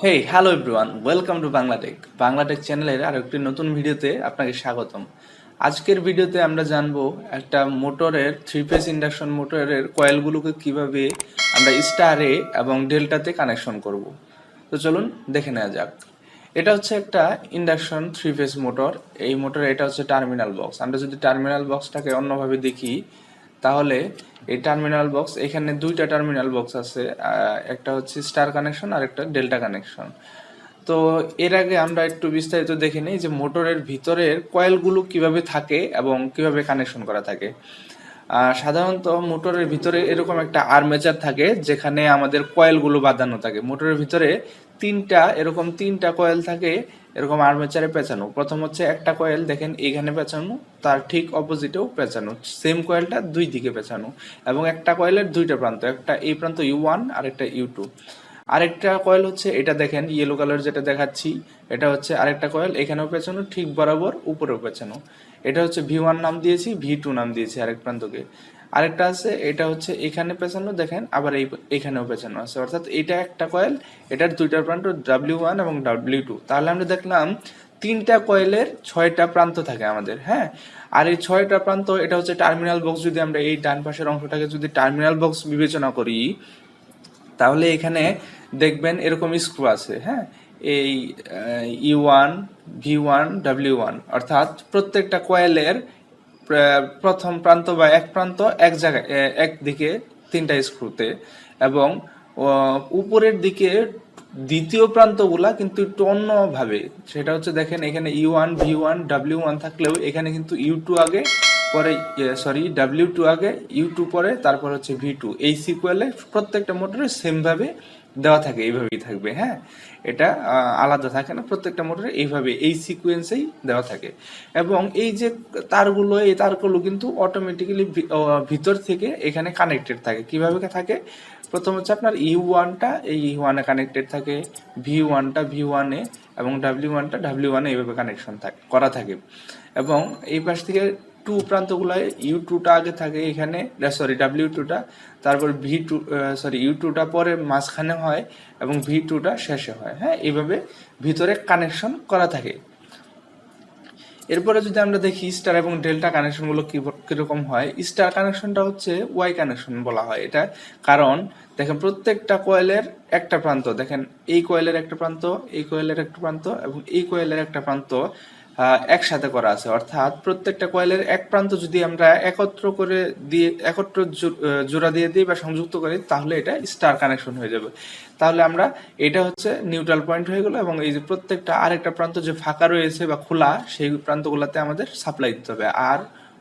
Hey hello everyone, welcome to Bangla Tech চ্যানেলের আর একটি নতুন ভিডিওতে আপনাকে স্বাগতম। আজকের ভিডিওতে আমরা জানবো একটা মোটরের থ্রি ফেজ ইন্ডাকশন মোটরের কয়েলগুলোকে কিভাবে আমরা স্টারে এবং ডেল্টাতে কানেকশন করব। তো চলুন দেখে নেওয়া যাক। এটা হচ্ছে একটা ইন্ডাকশন থ্রি ফেজ মোটর। এই মোটরে এটা হচ্ছে টার্মিনাল বক্স। আমরা যদি টার্মিনাল বক্সটাকে অন্যভাবে দেখি তাহলে এই টার্মিনাল বক্স, এখানে দুইটা টার্মিনাল বক্স আছে, একটা হচ্ছে স্টার কানেকশন আর একটা ডেল্টা কানেকশন। তো এর আগে আমরা একটু বিস্তারিত দেখে নিই যে মোটরের ভিতরের কয়েলগুলো কিভাবে থাকে এবং কিভাবে কানেকশন করা থাকে। সাধারণত মোটরের ভিতরে এরকম একটা আর্মেচার থাকে যেখানে আমাদের কয়েলগুলো বাঁধানো থাকে। মোটরের ভিতরে তিনটা কয়েল থাকে এরকম আর্মেচারে পেঁচানো। প্রথম হচ্ছে একটা কয়েল দেখেন এখানে পেঁচানো, তার ঠিক অপোজিটেও পেঁচানো, সেম কয়েলটা দুই দিকে পেঁচানো এবং একটা কয়েলের দুইটা প্রান্ত, একটা এই প্রান্ত U1 আর একটা U2। আরেকটা কয়েল হচ্ছে এটা দেখেন ইয়েলো কালার যেটা দেখাচ্ছি, এটা হচ্ছে আরেকটা কয়েল, এখানেও পেঁচানো, ঠিক বরাবর উপরেও পেঁচানো। এটা হচ্ছে V1 নাম দিয়েছি, V2 নাম দিয়েছি আরেক প্রান্তকে। আরেকটা আছে এটা হচ্ছে এখানে পেঁচানো, দেখেন আবার এখানেও পেঁচানো আছে, অর্থাৎ এটা একটা কয়েল, এটার দুইটা প্রান্ত W1 এবং W2। তাহলে আমরা দেখলাম তিনটা কয়েলের ছয়টা প্রান্ত থাকে আমাদের, হ্যাঁ। আর এই ছয়টা প্রান্ত, এটা হচ্ছে টার্মিনাল বক্স। যদি আমরা এই ডান পাশের অংশটাকে যদি টার্মিনাল বক্স বিবেচনা করি তাহলে এখানে দেখবেন এরকম স্ক্রু আছে, হ্যাঁ। এই U1 V1 W1, অর্থাৎ প্রত্যেকটা কয়েলের প্রথম প্রান্ত বা এক প্রান্ত এক জায়গায় একদিকে তিনটা স্ক্রুতে, এবং উপরের দিকে দ্বিতীয় প্রান্তগুলা কিন্তু একটু অন্যভাবে। সেটা হচ্ছে দেখেন এখানে U1 V1 W1 থাকলেও এখানে কিন্তু U2 আগে, পরে W2 আগে, U2 পরে, তারপর হচ্ছে V2। এই সিকুয়েলে প্রত্যেকটা মোটরে সেম ভাবে দেওয়া থাকে, এইভাবেই থাকবে, হ্যাঁ। এটা আলাদা থাকে না, প্রত্যেকটা মোটরে এইভাবে এই সিকুয়েন্সেই দেওয়া থাকে। এবং এই যে এই তারগুলো কিন্তু অটোমেটিক্যালি ভিতর থেকে এখানে কানেক্টেড থাকে। কিভাবে থাকে? প্রথম হচ্ছে আপনার U1টা এই U1 এ কানেক্টেড থাকে, V1টা V1 এ, এবং W1টা W1 এ, এইভাবে কানেকশন করা থাকে। এবং এই পাশ থেকে টু প্রান্তগুলোয় U2টা আগে থাকে এখানে, W2টা, তারপর U2টা পরে মাঝখানে হয় এবং V2টা শেষে হয়, হ্যাঁ। এইভাবে ভিতরে কানেকশন করা থাকে। এরপরে যদি আমরা দেখি স্টার এবং ডেল্টা কানেকশনগুলো কিরকম হয়। স্টার কানেকশনটা হচ্ছে ওয়াই কানেকশন বলা হয় এটা, কারণ দেখেন প্রত্যেকটা কয়েলের একটা প্রান্ত, দেখেন এই কয়েলের একটা প্রান্ত, এই কয়েলের একটা প্রান্ত এবং এই কয়েলের একটা প্রান্ত একসাথে করা আছে। অর্থাৎ প্রত্যেকটা কয়েলের এক প্রান্ত যদি আমরা একত্র জোড়া দিয়ে দিই বা সংযুক্ত করি তাহলে এটা স্টার কানেকশন হয়ে যাবে। তাহলে আমরা এটা হচ্ছে নিউট্রাল পয়েন্ট হয়ে গেল, এবং এই যে প্রত্যেকটা আরেকটা প্রান্ত যে ফাঁকা রয়েছে বা খোলা, সেই প্রান্তগুলোতে আমাদের সাপ্লাই দিতে হবে, আর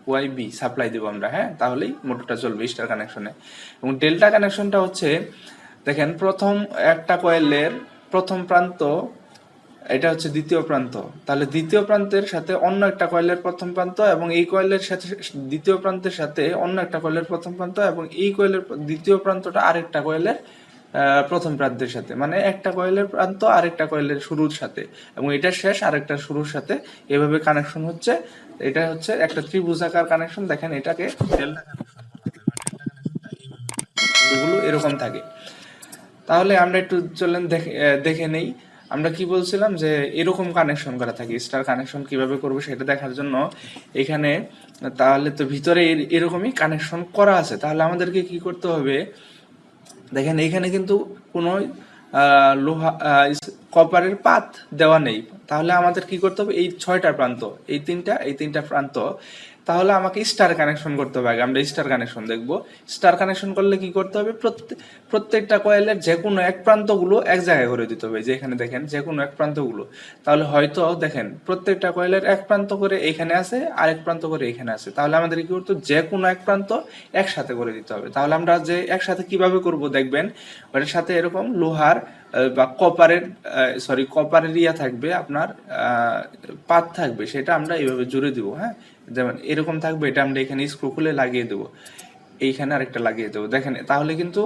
ওয়াই বি সাপ্লাই দেবো আমরা, হ্যাঁ। তাহলেই মোটরটা চলবে স্টার কানেকশনে। এবং ডেল্টা কানেকশনটা হচ্ছে দেখেন প্রথম একটা কয়েলের প্রথম প্রান্ত, এটা হচ্ছে দ্বিতীয় প্রান্ত, তাহলে দ্বিতীয় প্রান্তের সাথে অন্য একটা কয়েলের প্রথম প্রান্ত, এবং এই কয়েলের সাথে দ্বিতীয় প্রান্তের সাথে অন্য একটা কয়েলের প্রথম প্রান্ত, এবং এই কয়েলের দ্বিতীয় প্রান্তটা আরেকটা কয়েলের প্রথম প্রান্তের সাথে, মানে একটা কয়েলের প্রান্ত আরেকটা কয়েলের শুরুর সাথে, এবং এটা শেষ আরেকটা শুরুর সাথে, এভাবে কানেকশন হচ্ছে। এটা হচ্ছে একটা ত্রিভুজাকার কানেকশন। দেখেন এটাকে ডেল্টা কানেকশন এগুলো এরকম থাকে। তাহলে আমরা একটু চলেন দেখে নেই আমরা কি বলছিলাম, যে এরকম কানেকশন করা থাকে। স্টার কানেকশন কিভাবে করবো সেটা দেখার জন্য এখানে, তাহলে তো ভিতরে এরকমই কানেকশন করা আছে, তাহলে আমাদেরকে কি করতে হবে, দেখেন এখানে কিন্তু কোনো লোহা কপারের পাত দেওয়া নেই। তাহলে আমাদের কি করতে হবে, এই ছয়টা প্রান্ত, এই তিনটা প্রান্ত, তাহলে আমাকে স্টার কানেকশন করতে হবে। আগে আমরা স্টার কানেকশন দেখব। স্টার কানেকশন করলে কি করতে হবে, প্রত্যেকটা কয়েলের যে কোনো এক প্রান্তগুলো এক জায়গায় করে দিতে হবে, যে এখানে দেখেন যে কোনো এক প্রান্তগুলো। তাহলে হয়তো দেখেন প্রত্যেকটা কয়েলের এক প্রান্ত করে এখানে আছে, আরেক প্রান্ত করে এখানে আছে, তাহলে আমাদের কি করতে, যে কোনো এক প্রান্ত একসাথে করে দিতে হবে। তাহলে আমরা যে একসাথে কিভাবে করব দেখবেন, ওটার সাথে এরকম লোহার বা কপারের ইয়া থাকবে, আপনার পাত থাকবে, সেটা আমরা এইভাবে জুড়ে দিব, হ্যাঁ। যেমন এরকম থাকবে, এটা আমরা এখানে স্ক্রু খুলে লাগিয়ে দেবো। এইখানে আরেকটা লাগিয়ে দেবো। দেখেন তাহলে কিন্তু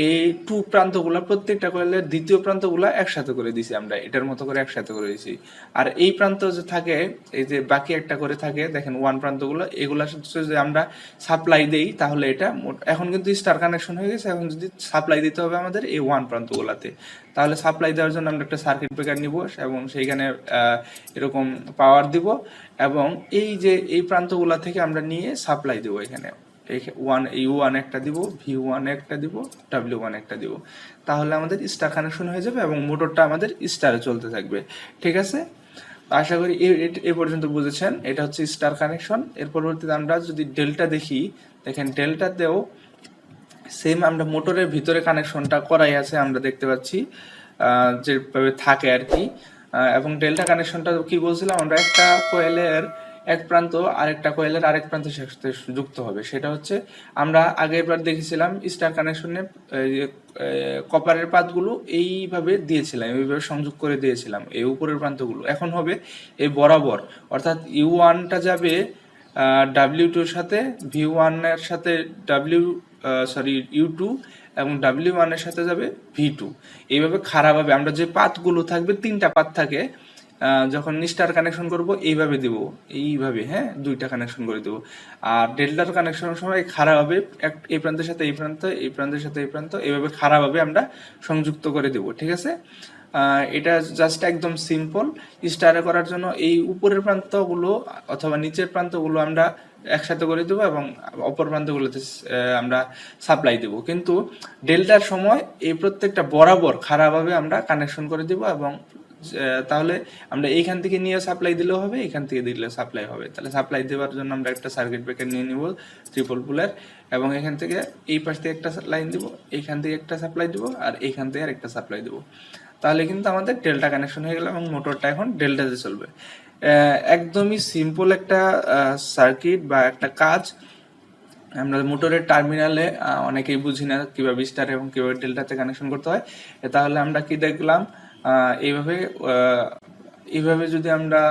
এই টু প্রান্তগুলা, প্রত্যেকটা কয়েলের দ্বিতীয় প্রান্তগুলা একসাথে করে দিছি আমরা, এটার মতো করে একসাথে করে দিছি। আর এই প্রান্ত যে থাকে, এই যে বাকি একটা করে থাকে দেখেন ওয়ান প্রান্তগুলো, এগুলা যদি আমরা সাপ্লাই দেই তাহলে এটা এখন কিন্তু স্টার কানেকশন হয়ে গেছে। এখন যদি সাপ্লাই দিতে হবে আমাদের এই ওয়ান প্রান্তগুলাতে, তাহলে সাপ্লাই দেওয়ার জন্য আমরা একটা সার্কিট ব্রেকার নিব এবং সেইখানে এরকম পাওয়ার দিব এবং এই যে এই প্রান্তগুলা থেকে আমরা নিয়ে সাপ্লাই দেবো এখানে। U1 একটা দিব, V1 একটা দিব, W1 একটা দিব, তাহলে আমাদের স্টার কানেকশন হয়ে যাবে এবং মোটরটা আমাদের স্টারে চলতে থাকবে। ঠিক আছে, আশা করি এ পর্যন্ত বুঝেছেন। এটা হচ্ছে স্টার কানেকশন। এর পরবর্তীতে আমরা যদি ডেল্টা দেখি, দেখেন ডেল্টাতেও সেম আমরা মোটরের ভিতরে কানেকশনটা করাই আছে, আমরা দেখতে পাচ্ছি যেভাবে থাকে আর কি। এবং ডেল্টা কানেকশনটা কি বলছিলাম, আমরা একটা কোয়েলের এক প্রান্ত আরেকটা কোয়েলের আরেক প্রান্তের সাথে যুক্ত হবে। সেটা হচ্ছে আমরা আগের বার দেখেছিলাম স্টার কানেকশনে কপারের পাতগুলো এইভাবে দিয়েছিলাম, এইভাবে সংযোগ করে দিয়েছিলাম এই উপরের প্রান্তগুলো। এখন হবে এই বরাবর, অর্থাৎ U1টা যাবে W2 এর সাথে, V1 এর সাথে U2 এবং W1 এর সাথে যাবে V2। এইভাবে খারাপভাবে আমরা যে পাতগুলো থাকবে, তিনটা পাত থাকে, যখন স্টার কানেকশন করব এইভাবে দিব, এইভাবে, হ্যাঁ, দুইটা কানেকশন করে দেব। আর ডেল্টার কানেকশনের সময় খারাপভাবে এই প্রান্তের সাথে এই প্রান্ত, এই প্রান্তের সাথে এই প্রান্ত, এইভাবে খারাপভাবে আমরা সংযুক্ত করে দেব। ঠিক আছে, এটা জাস্ট একদম সিম্পল। স্টারে করার জন্য এই উপরের প্রান্তগুলো অথবা নিচের প্রান্তগুলো আমরা একসাথে করে দেবো এবং অপর প্রান্তগুলোতে আমরা সাপ্লাই দেব। কিন্তু ডেল্টার সময় এই প্রত্যেকটা বরাবর খারাপভাবে আমরা কানেকশন করে দেব এবং তাহলে আমরা এইখান থেকে নিয়ে সাপ্লাই দিলেও হবে, এখান থেকে দিলে সাপ্লাই হবে। তাহলে সাপ্লাই দেওয়ার জন্য আমরা একটা সার্কিট ব্রেকার নিয়ে নিব ট্রিপল পুলের, এবং এখান থেকে এই পাশ থেকে একটা লাইন দিব, এইখান থেকে একটা সাপ্লাই দিব, আর এইখান থেকে আরেকটা সাপ্লাই দিব। তাহলে কিন্তু আমাদের ডেল্টা কানেকশন হয়ে গেল এবং মোটরটা এখন ডেল্টাতে চলবে। একদমই সিম্পল একটা সার্কিট বা একটা কাজ। আমরা মোটরের টার্মিনালে অনেকেই বুঝি না কিভাবে স্টার এবং কিভাবে ডেল্টাতে কানেকশন করতে হয়। তাহলে আমরা কি দেখলাম, এইভাবে এইভাবে যদি আমরা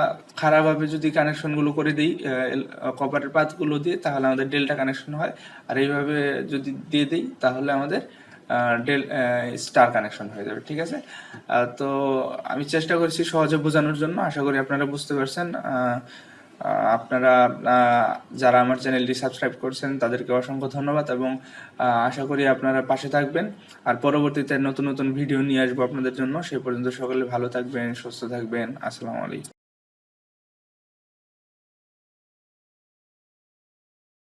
খারাপভাবে যদি কানেকশনগুলো করে দিই কপারের পাতগুলো দিয়ে, তাহলে আমাদের ডেল্টা কানেকশন হয়। আর এইভাবে যদি দিয়ে দিই তাহলে আমাদের স্টার কানেকশন হয়ে যাবে। ঠিক আছে, তো আমি চেষ্টা করছি সহজে বোঝানোর জন্য, আশা করি আপনারা বুঝতে পারছেন। আপনারা যারা আমার চ্যানেলটি সাবস্ক্রাইব করছেন তাদেরকে অসংখ্য ধন্যবাদ এবং আশা করি আপনারা পাশে থাকবেন। আর পরবর্তীতে নতুন নতুন ভিডিও নিয়ে আসবো আপনাদের জন্য। সেই পর্যন্ত সকলে ভালো থাকবেন, সুস্থ থাকবেন। আসসালামু আলাইকুম।